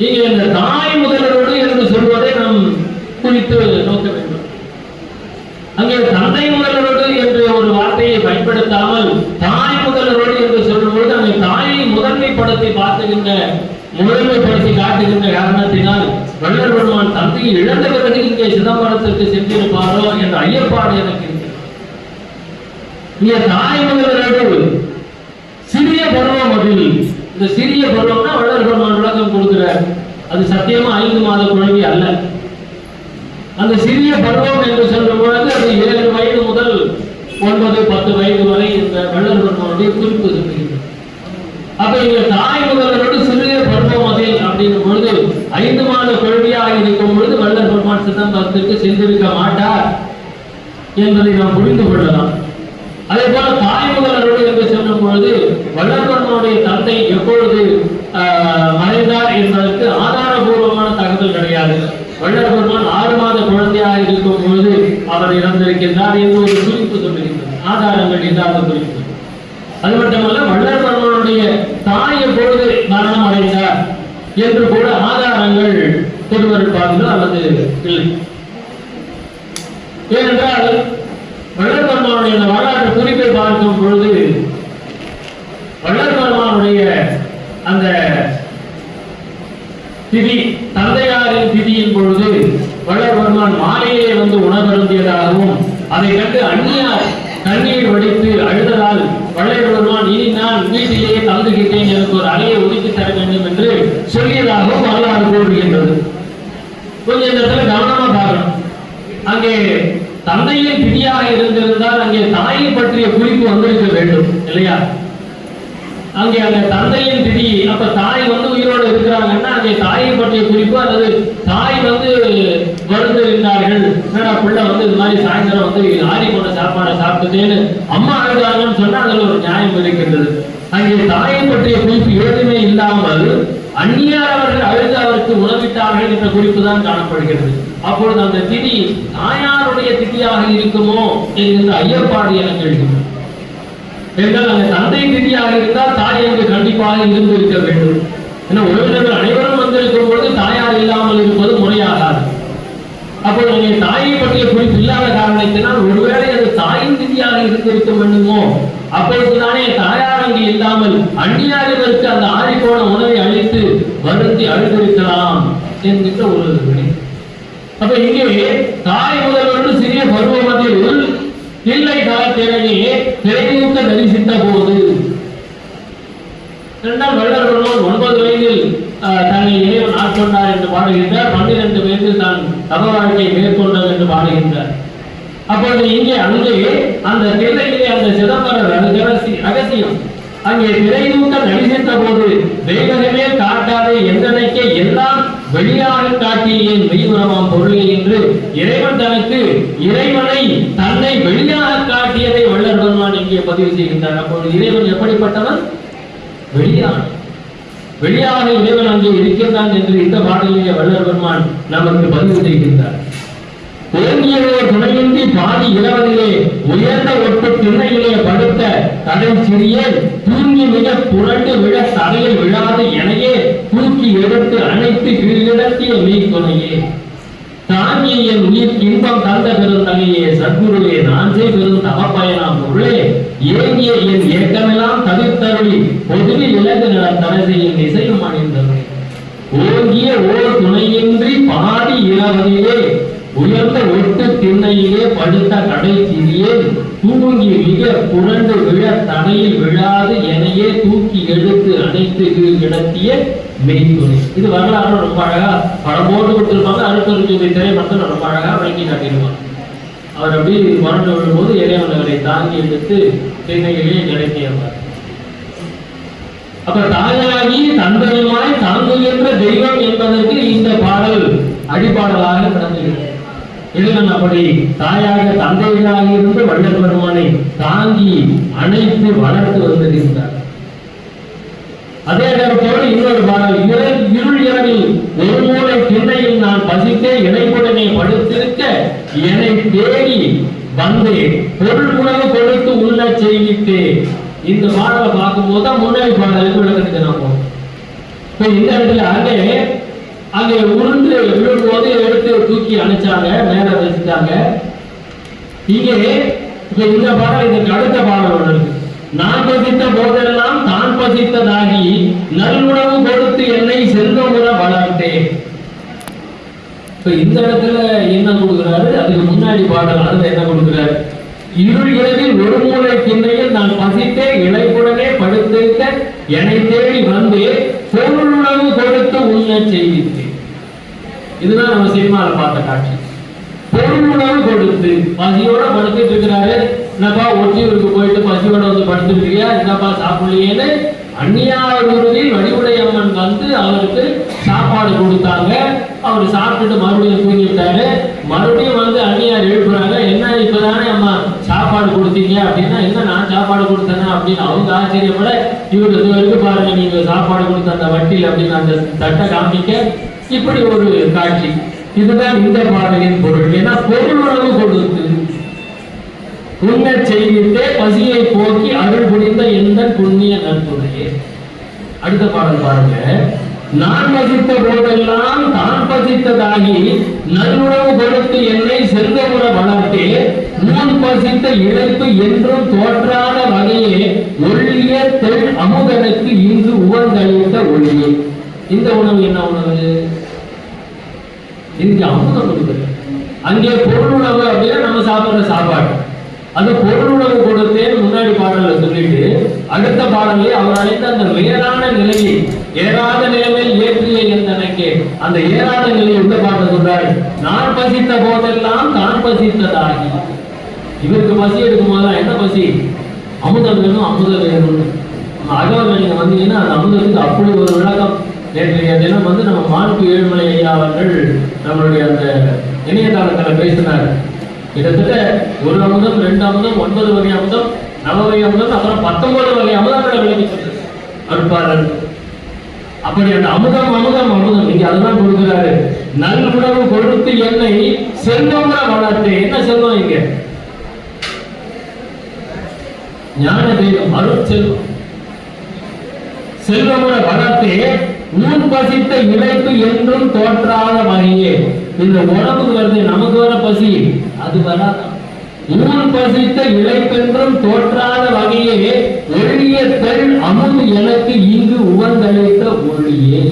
இங்கே இந்த தாய் முதல்வரோடு என்று சொல்வதை நாம் குறித்து நோக்க வேண்டும். அங்கே தந்தை முதல்வரோடு என்று ஒரு வார்த்தையை பயன்படுத்தாமல் தாய் முதல்வரோடு என்று சொல்லும்போது அங்கே தாயை முதன்மைப்படுத்தி முதன்மைப்படுத்தி காட்டுகின்ற காரணத்தினால் வள்ளல் பெருமான் தந்தையை இழந்த பிறகு இங்கே சிதம்பரத்திற்கு சென்றிருப்பாரோ என்ற ஐயப்பாடு எனக்கு இருக்கிறது. இங்கே தாய் முதல்வரோடு சிறிய பருவம். அதில் இந்த சிறிய பருவம்னா வள்ளல் பெருமான் விளக்கம் கொடுக்கிறார். அது சத்தியமா 5 மாத குழந்தை அல்ல. அந்த சிறிய பருவம் என்று சொல்லும் பொழுது அது 7 வயது முதல் 9-10 வயது வரை இந்த வள்ளல் பெருமானுடைய குறிப்பு சொல்லுகிறது. அப்ப இங்க தாய் முதல்வரோடு சிறிய பருவம் அதில் அப்படின்னும் பொழுது 5 மாத குழந்தையாக இருக்கும் பொழுது வள்ளல் பெருமான் சிதம்பரத்திற்கு சென்றிருக்க மாட்டார் என்பதை நாம் புரிந்து கொள்ளலாம். அதே போல தாய் முதல்வரோடு என்று சொல்லும் பொழுது வள்ளல் பெருமானுடைய தந்தை எப்பொழுது மறைந்தார் என்பதற்கு ஆதாரபூர்வமான தகவல் கிடையாது. வள்ளல் பெருமான் 6 மாத குழந்தையாக இருக்கும் பொழுது அவர் இறந்திருக்கின்றார் என்று ஒரு குறிப்பு சொல்லுகின்றது. ஆதாரங்கள் இல்லாத குறிப்பு. அது மட்டுமல்ல, வள்ளல் பெருமானுடைய தாய் எப்பொழுது மரணம் அடைந்தார் என்று கூட ஆதாரங்கள் திருவருட்பாவிலோ அல்லது இல்லை. ஏனென்றால் வள்ளல் பெருமானுடைய வரலாற்று குறிப்பை பார்க்கும் பொழுது வள்ளல் பெருமானுடைய அந்த திதி, தந்தையாரின் திதியின் பொழுது வள்ளல் பெருமான் மாலையிலே வந்து உணவருந்தியதாகவும் அதை கண்டு அந்நியார் கண்ணீர் வடித்து அழுததால் வள்ளல் பெருமான் இனி நான் வீட்டிலேயே தந்துகிட்டேன், எனக்கு ஒரு அறையை ஒதுக்கி தர வேண்டும் என்று சொல்லியதாகவும் வரலாறு கூறுகின்றது. கொஞ்சம் இந்த இடத்துல கவனமா பார்க்கணும். அங்கே தந்தையின் திதியாக இருந்திருந்தால் அங்கே தாயை பற்றிய குறிப்பு வந்திருக்க வேண்டும் இல்லையா? அங்கே அந்த தந்தையின் திதி, அப்ப தாய் வந்து உயிரோடு இருக்கிறாங்கன்னா அங்கே தாயை பற்றிய குறிப்பு அல்லது தாய் வந்து வருந்திருந்தார்கள், என்னடா பிள்ளை வந்து இது மாதிரி சாயந்தரம் வந்து ஆறி போன சாப்பாடை சாப்பிட்டுதேன்னு அம்மா அழுதாங்கன்னு சொன்னா அதுல ஒரு நியாயம் இருக்கின்றது. அங்கே தாயை பற்றிய குறிப்பு எதுவுமே இல்லாமல் அந்நியாரவர்கள் அழுது அவருக்கு உணவிட்டார்கள் என்ற குறிப்பு தான் காணப்படுகிறது. அப்பொழுது அந்த திதி தாயாருடைய திதியாக இருக்குமோ என்கின்ற ஐயப்பாடு எனக்கு எழுதும். என்றால் அந்த தந்தை திதியாக இருந்தால் தாய் என்று கண்டிப்பாக இருந்திருக்க வேண்டும். ஏன்னா உறவினர்கள் அனைவரும் வந்திருக்கும் பொழுது தாயார் இல்லாமல் இருப்பது முறையாகாது. அப்போது அங்கே தாயை பற்றிய குறிப்பு இல்லாத காரணத்தினால் ஒருவேளை அது தாயின் திதியாக இருந்திருக்க வேண்டுமோ, அப்பொழுதுதானே தாயார் அங்கு இல்லாமல் அந்நியாரிவருக்கு அந்த ஆறிப்போன உணவை அளித்து வருந்தி அழுதிருக்கலாம் என்கின்ற ஒரு வினை. அப்ப இங்கே தாய் முதல்வரு சிறிய பருவமதில் இல்லை காலத்திலேயே திரையூக்க தரிசித்த போது இரண்டாம் வள்ளல் 9 வயதில் தன்னை இறைவன் ஆட்கொண்டார் என்று பாடுகின்றார். 12 வயதில் தான் தப வாழ்க்கையை மேற்கொண்டார் என்று பாடுகின்றார். அப்பொழுது இங்கே அங்கே அந்த திரையிலே அந்த சிதம்பர ரகசியம் அங்கே திரையூக்க தரிசித்த போது தெய்வகமே காட்டாதே என்றனைக்க எல்லாம் வெளியாக காட்டிய மெய்வரமாம் பொருளே என்று இறைவன் தனக்கு இறைவனை தன்னை வெளியாக காட்டியதை வள்ளல் பெருமான் இங்கே பதிவு செய்கின்றார். அப்பொழுது இறைவன் எப்படிப்பட்டவன்? வெளியாக இறைவன் அங்கே இருக்கின்றான் என்று இந்த பாடலிலே வள்ளல் பெருமான் நமக்கு பதிவு செய்கின்றார். ஓங்கியவர் துணையின்றி பாதி இளவதிலே உயர்ந்த ஒட்டு திண்ணையிலே படுத்த கடை சிறிய தூங்கி மிக புரண்டு விழ தரையில் விழாது எனையே தூக்கி எடுத்து அணைத்து கீழிடத்திய மெய் துணையே தாங்கிய என் உயிர் இன்பம் தந்த பெருந்தகையே சத்குருவே நான் பெரும் தவப்பயனாம் பொருளே ஏங்கிய என் ஏக்கமெல்லாம் தவிர்த்தருளி பொதுவில் இலகு நலம் தடை செய்யும் இசையும் அணிந்தவனே ஓங்கிய ஓர் துணையின்றி பாதி இளவதிலே உயர்ந்த ஒட்டு திண்ணையிலே படுத்த கடை சிறியே தூங்கி மிக புரண்டு விழ தடையில் விழாது எனையே தூக்கி எடுத்து அணைத்து கிடத்திய மெய்துணை. இது வரலாறு ரொம்ப அழகா படம் போட்டு கொடுத்திருப்பாங்க. அடுத்த திரைப்படத்தில் ரொம்ப அழகா விளக்கி காட்டியிருப்பாங்க. அவர் அப்படி புரண்டு விழும்போது இறைவன் அவரை தாங்கி எடுத்து திண்ணையிலே கிடைத்தியவர். அப்ப தாயாகி தந்தையுமாய் தாங்குகின்ற தெய்வம் என்பதற்கு இந்த பாடல் அடிப்பாடலாக நடந்துகிறது. இறைவன் அப்படி தாயாக தந்தையாக இருந்து வள்ளல் பெருமானை தாங்கி அணைத்து வளர்த்து வந்திருந்தார். அதே நேரத்தோடு இன்னொரு பாடல் இருள் இரவில் ஒரு மூலை திண்ணையில் நான் பசித்தே இணைப்புடனே படுத்திருக்க என்னை தேடி வந்து பொருள் உணவு கொடுத்து உள்ள செய்வித்தே. இந்த பாடலை பார்க்கும் போதுதான் முன்னாடி பாடலுக்கு விளக்கத்துக்கு நான் போனோம். இந்த இடத்துல அங்கே உருண்டு விழும்போது எடுத்து தூக்கி அணைச்சாங்க, மேல வச்சுட்டாங்க. இங்கே இந்த பாடல் இதற்கு அடுத்த பாடல் ஒன்று இருக்கு. நான் பசித்த போதெல்லாம் தான் பசித்ததாகி நல்லுணவு கொடுத்து என்னை செல்வமுற வளர்த்தேன். இந்த இடத்துல என்ன கொடுக்கிறாரு? அதுக்கு முன்னாடி பாடல் அதுல என்ன கொடுக்கிறாரு? இருள் இரவில் ஒரு மூலை திண்ணையில் நான் பசித்தே இளைப்புடனே படுத்திருக்க என்னை தேடி வந்து பொருளுணவு கொடுத்து உண்ண செய்வித்தேன். இதுதான் நம்ம சினிமாவில் பார்த்த காட்சி. பொருளுணவு கொடுத்து பசியோட படுத்துட்டு இருக்கிறாரு. என்னப்பா ஒற்றியூருக்கு போயிட்டு பசியோட வந்து படுத்துட்டு இருக்கியா, என்னப்பா சாப்பிடலையேன்னு அந்நியார் உறுதியில் வடிவுடைய அம்மன் வந்து அவருக்கு சாப்பாடு கொடுத்தாங்க. அவர் சாப்பிட்டுட்டு மறுபடியும் தூங்கிட்டாரு. மறுபடியும் வந்து அந்நியார் எழுப்புறாங்க. என்ன இப்பதானே அம்மா சாப்பாடு கொடுத்தீங்க அப்படின்னா, என்ன நான் சாப்பாடு கொடுத்தேன்னா அப்படின்னு அவங்க ஆச்சரியப்பட, இவர் இது வரைக்கும் பாருங்க நீங்க சாப்பாடு கொடுத்த அந்த வட்டியில் அப்படின்னு அந்த தட்டை காமிக்க, இப்படி ஒரு காட்சி. இதுதான் இந்த பாடலின் பொருள். ஏன்னா பொருள் உணவு கொடுத்து உண்ண செய்வித்தே பசியை போக்கி அருள் புரிந்த எந்த புண்ணிய நற்புறையே. அடுத்த பாடல் பாருங்க. நான் பசித்த போதெல்லாம் தான் பசித்ததாகி நல்லுணவு கொடுத்து என்னை செல்வமுற வளர்த்தே மூன் பசித்த இழைப்பு என்றும் தோற்றாத வகையே ஒள்ளிய தெள் அமுதனுக்கு இன்று உவந்தளித்த ஒளியே. இந்த உணவு என்ன உணவு? இங்க அமுதம் கொடுக்குது. அங்கே பொருள் உணவு அப்படின்னா நம்ம சாப்பிடுற சாப்பாடு. அது பொருள் உணவு கொடுத்தேன் முன்னாடி பாடல சொல்லிட்டு அடுத்த பாடலே அவர் அழைத்த அந்த மேலான நிலையை ஏறாத நிலையில் ஏற்றிய எந்தனக்கே அந்த ஏறாத நிலையை இந்த பாடல் சொல்றாரு. நான் பசித்த போதெல்லாம் தான் பசித்ததாகி. இவருக்கு பசி எடுக்கும் போதுதான் என்ன பசி? அமுதம் வேணும், அமுதம் வேணும். அகவல் நீங்க வந்தீங்கன்னா அந்த அமுதத்துக்கு அப்படி ஒரு விளக்கம். நேற்றைய தினம் வந்து நம்ம மாண்பு ஏழுமலை ஐயா அவர்கள் நம்மளுடைய அந்த இணையதளத்தில் பேசினார். கிட்டத்தட்ட 1 அமுதம், 2 அமுதம், 9 வகை அமுதம், நவவகை அமுதம், அப்புறம் 19 வகை அமுதங்களை விளக்கி சொன்னார் அருட்பாளர். அப்படி அந்த அமுதம் அமுதம் அமுதம் இங்க அதுதான் கொடுக்கிறாரு. நல் உணவு கொடுத்து என்னை செல்வமுற வளர்த்து. என்ன செல்வம் இங்க? ஞான தெய்வம், அருள் செல்வம். செல்வமுற வளர்த்து ஊன் பசித்த இழைப்பு என்றும் தோற்றாத வகையே. இந்த உடம்புக்கு வருது, நமக்கு வர பசி அது வராது. ஊன் பசித்த இழைப்பென்றும் தோற்றாத வகையே ஒளிய தெள் அமுது எனக்கு இங்கு உவந்தளித்த ஒளியே.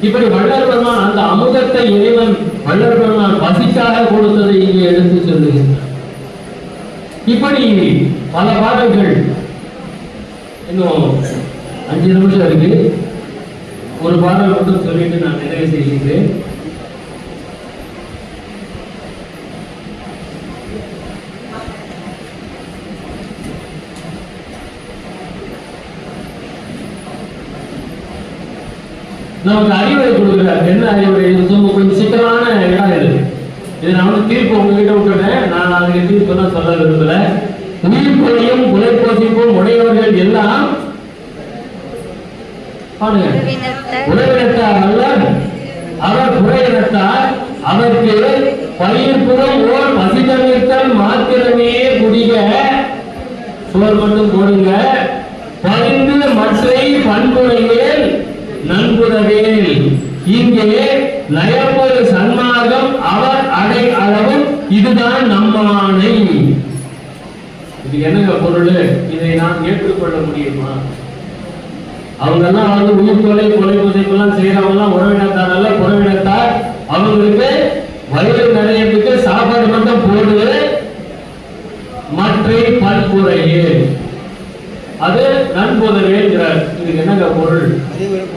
இப்படி வள்ளல் பெருமான் அந்த அமுதத்தை இறைவன் வள்ளல் பெருமான் பசிக்காக கொடுத்ததை இங்கே எடுத்து சொல்லுகின்றார். இப்படி பல பாடல்கள். இன்னும் 5 நிமிஷம் இருக்கு. ஒரு பாடல் மட்டும் சொல்லிட்டு நான் நிறைவு செய்கிறேன். நமக்கு அறிவுரை கொடுக்குறார். என்ன அறிவுரை? கொஞ்சம் சிக்கலான இடம் இது. இது நான் வந்து தீர்ப்பு உங்ககிட்ட விட்டுட்டேன். நான் அதுக்கு தீர்ப்பு தான் சொல்ல விரும்பல. உயிர் கொலையும் குலைப்போசிப்பும் உடையவர்கள் எல்லாம் உறவினத்தார் அல்ல, அவர் குறையினத்தார். அவருக்கு பயிர்ப்புறம் ஓர் பசிதவிர்த்தல் மாத்திரமே குடிக. சோர் மட்டும் போடுங்க. பரிந்து மற்றை பண்புரையேல் நண்புறவேல். இங்கே நயப்பொரு சன்மார்க்கம் அவர் அடை அளவும் இதுதான் நம்மானை. இது என்னங்க பொருள்? இதை நான் ஏற்றுக்கொள்ள முடியுமா? அவங்க எல்லாம் வந்து உயிர் கொலை கொலை புதைப்பெல்லாம் செய்யறவங்க எல்லாம் உறவினத்தார் அல்ல, புறவினத்தார். அவங்களுக்கு வயிறு நிறையத்துக்கு சாப்பாடு மட்டும் போடுவது மற்ற பண்புரையே அது நண்புதவேங்கிறார். இதுக்கு என்னங்க பொருள்?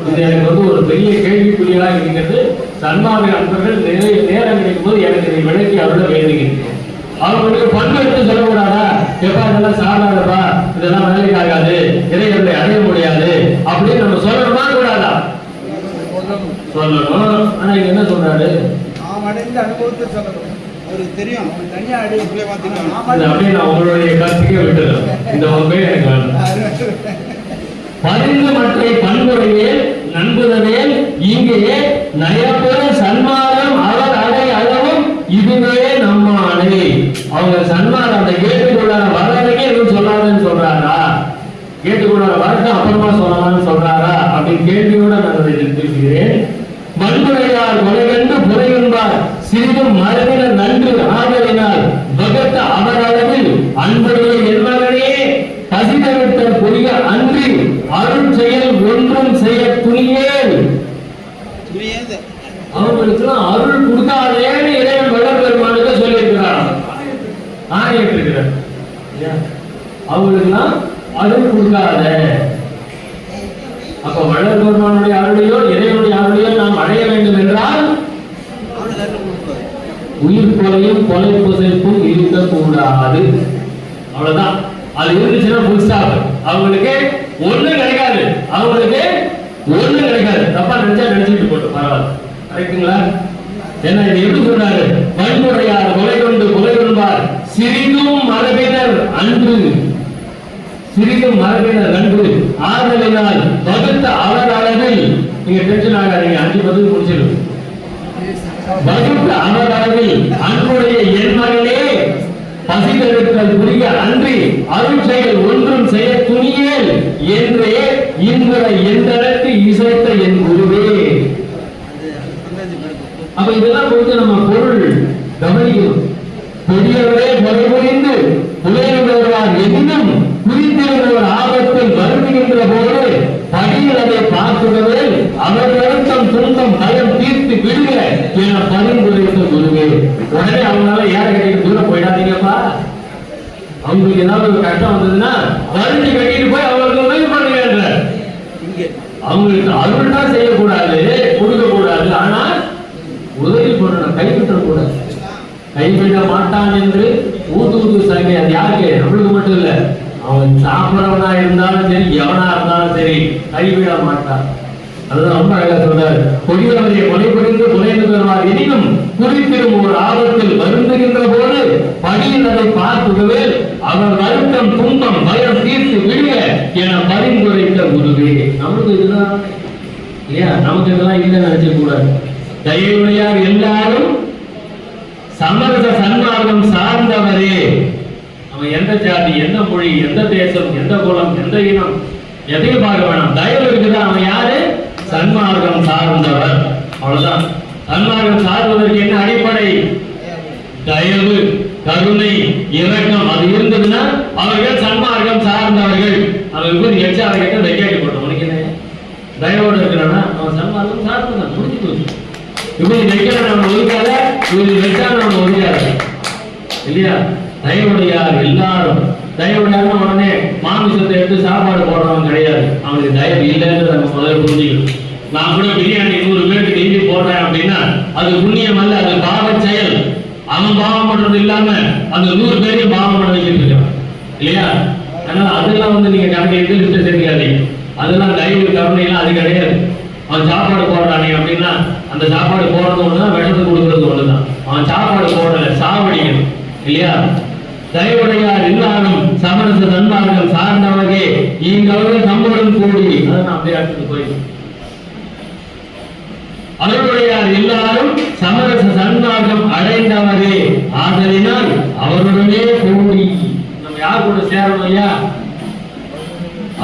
இது எனக்கு வந்து ஒரு பெரிய கேள்விக்குறியாக இருக்கிறது. சன்மார்க்க அன்பர்கள் நிறைய நேரம் கிடைக்கும் போது எனக்கு இதை விளக்கி அருள வேண்டுகின்றேன். அவங்களுக்கு பண்பு எடுத்து சொல்லக்கூடாதா? எப்பா இதெல்லாம் சாதாரணப்பா, இதெல்லாம் வேலைக்கு ஆகாது, இறைவனை அடைய முடியாது அப்படின்னு நம்ம சொல்லணுமா கூடாதா? சொல்லணும். ஆனா இங்க என்ன சொல்றாரு? அப்படியே நான் உங்களுடைய கருத்துக்கே விட்டுறேன். இந்த வகுப்பே எனக்கு பரிந்து மற்றை பண்புரையே நண்புதவேல். இங்கே நயப்பெற சன்மார்க்கம் அவர் அடை அளவும் இதுவே நம்ம அணை. அவங்க சன்மார்க்கம் அந்த கேட்டுக்கொள்ளாத வரலையே எதுவும் சொல்லாதுன்னு சொல்றாரா? கேட்டுக்கொள்ளாத வரட்டும் அப்புறமா சொல்லலாம்னு சொல்றாரா அப்படின்னு கேள்வியோட நான் அதை நிறுத்திக்கிறேன். வன்முறையார் கொலைகண்டு புறையுண்பார் சிறிதும் மரபினர் நன்று ஆதலினால் பகத்த அவர் அளவில் அன்புடைய என்மகனே பசிதவிட்டல் புரிய அன்றி அருள் செயல் ஒன்றும் செய்ய துணியேன். அவங்களுக்கு அருள் கொடுக்காதேன்னு இறைவன் வள்ளல் பெருமானுக்கு சொல்லியிருக்கிறார், ஆணையிட்டிருக்கிறார். அவங்களுக்குலாம் அருள் கொடுக்காத. அப்ப வள்ளல் பெருமானுடைய அருளையோ இறைவனுடைய அருளையோ நாம் அடைய வேண்டும் என்றால் உயிர் கொலையும் கொலை புதைப்பும் இருக்கக்கூடாது. அவ்வளவுதான். அது இருந்துச்சுன்னா புல் ஸ்டாப். அவங்களுக்கு ஒண்ணு கிடைக்காது. அவங்களுக்கு ஒண்ணு கிடைக்காது. தப்பா நினைச்சா நினைச்சுட்டு போட்டு பரவாயில்ல. கரெக்டுங்களா? என்ன இது எப்படி சொல்றாரு? வன்முறையார் கொலை கொண்டு கொலை கொள்வார் சிறிதும் மரபினர் அன்று சிறிதும் மரபினர் அன்று ஆதலினால் வகுத்த அவர் அளவில். நீங்க டென்ஷன் ஆகாதீங்க. 5 பதில் முடிச்சிடும். வகுத்த அவர் அளவில் அன்புடைய என் மகனே பசிதவிட்டல் புரிய அன்றி அருள் செயல் ஒன்றும் செய்ய துணியேல் என்றே இன்றை எந்தளவுக்கு இசைத்த என் குருவே. அப்ப இதெல்லாம் கொஞ்சம் நம்ம பொருள் கவனிக்கணும். பெரியவரே கொலை புரிந்து புலையுள்ளவரால் எதிலும் குறித்திருந்தவர் ஆபத்தில் வருந்துகின்ற போது படியில் அதை பார்க்கிறதே அவர் வருத்தம் துன்பம் பயம் தீர்த்து விடுக என பரிந்துரைத்த குருவே. உடனே அவங்களால ஏற கட்டிட்டு தூரம் போயிடாதீங்கப்பா. அவங்களுக்கு ஏதாவது ஒரு கஷ்டம் வந்ததுன்னா வருந்தி கட்டிட்டு போய் அவங்களுக்கு உதவி பண்ணுங்க. அவங்களுக்கு அருள் தான் செய்யக்கூடாது, கொடுக்க கூடாது. ஆனா உதவி பண்ணணும், கைவிட்டக்கூடாது. கைவிட மாட்டான் என்று ஊத்து சங்கை. அது யாருக்கு? நம்மளுக்கு மட்டும் இல்ல. அவன் சாப்பிடறவனா இருந்தாலும் சரி, எவனா இருந்தாலும் சரி, கைவிட மாட்டான். அதுதான் ரொம்ப அழகா சொல்றாரு. கொடியவரை கொலை புரிந்து குறைந்து வருவார் எனினும் குறித்திரும் ஒரு ஆபத்தில் வருந்துகின்ற போது படியில் அதை பார்த்துக்கவே அவர் வருத்தம் துன்பம் பயம் தீர்த்து விடுக என பரிந்துரைத்த குருவே. நம்மளுக்கு இதுதான் இல்லையா? நமக்கு இதெல்லாம் இல்லைன்னு நினைச்ச கூடாது. தயவுடையார் எல்லாரும் சமரச சன்மார்க்கம் சார்ந்தவரே. அவன் எந்த ஜாதி, எந்த மொழி, எந்த தேசம், எந்த குலம், எந்த இனம், எதையும் பார்க்க வேணாம். தயவு இருக்குதா, அவன் யாரு? சன்மார்க்கம் சார்ந்தவர். அவ்வளவுதான். சன்மார்க்கம் சார்ந்ததற்கு என்ன அடிப்படை? தயவு, கருணை, இரக்கம். அது இருந்ததுன்னா அவர்கள் சன்மார்க்கம் சார்ந்தவர்கள். அவருக்கு எச்சார கிட்ட வெக்காட்டி போட்டோம். உனக்கு என்ன தயவோடு இருக்கிறானா அவன் சன்மார்க்கம் சார்ந்ததான். முடிஞ்சு போச்சு. இப்படி வைக்கிற நம்ம ஒதுக்காத, இவரு வச்சா நம்ம ஒதுக்காத, இல்லையா? தயவுடையார் எல்லாரும். தயவுடையார்னா உடனே மாமிசத்தை எடுத்து சாப்பாடு போடுறவன் கிடையாது. அவனுக்கு தயவு இல்லைன்னு நம்ம முதல்ல புரிஞ்சுக்கணும். நான் கூட பிரியாணி 100 பேருக்கு டெய்லி போடுறேன் அப்படின்னா அது புண்ணியம் அல்ல, அது பாவ செயல். அவன் பாவம் பண்றது இல்லாம அந்த 100 பேரையும் பாவம் பண்ண வச்சுட்டு இருக்கான், இல்லையா? அதனால அதெல்லாம் நீங்க கணக்கு லிஸ்ட் தெரியாதீங்க. அதெல்லாம் தயவு கருணையெல்லாம் அது கிடையாது. அவன் சாப்பாடு போடுறானே அப்படின்னா அந்த சாப்பாடு போடுறது ஒண்ணுதான், விஷத்தை கொடுக்கறது ஒண்ணுதான். அவன் சாப்பாடு போடல, சாவடிக்கணும், இல்லையா? தயவுடையார் எல்லாரும் சமரச சன்மார்க்கம் சார்ந்தவர்களே, இங்கவர்கள் நம்முடன் கூடி. அதான் அப்படியே அடுத்து போயிடும். அவருடையார் எல்லாரும் சமரச சன்மார்க்கம் அடைந்தவரே, ஆதலினால் அவருடனே கூடி. நம்ம யார் கூட சேரணும் ஐயா?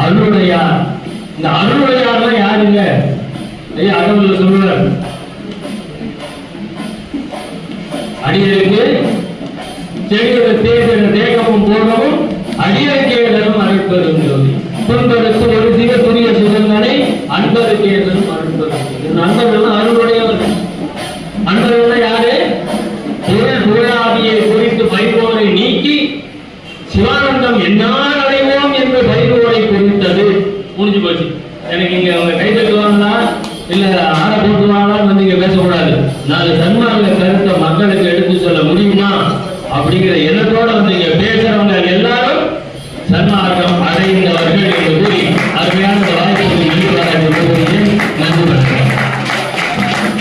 அருளுடையார். இந்த அருளுடையார்லாம் யாருங்க ஐயா? அகவல்ல சொல்லுவார், அடியருக்கு செடியோட தேர்தல் தேகமும் பூர்ணமும் அடியருக்கேதனும் அழைப்பதும் துன்படுத்து ஒரு சில புதிய சுகங்களை அன்பருக்கேதனும் அழைப்பதும். இந்த அன்பர்கள் அருளுடையவர்கள். அன்பர்கள் யாரு? புகழாதியை குறித்து பயிர்வோரை நீக்கி சிவானந்தம் என்னால் அடைவோம் என்று பயிர்வோரை குறித்தது. முடிஞ்சு போச்சு. எனக்கு இங்க அவங்க கை தட்டுவாங்களா இல்ல ஆட போட்டுவாங்களான்னு நீங்க பேசக்கூடாது. நான் சன்மார்க்க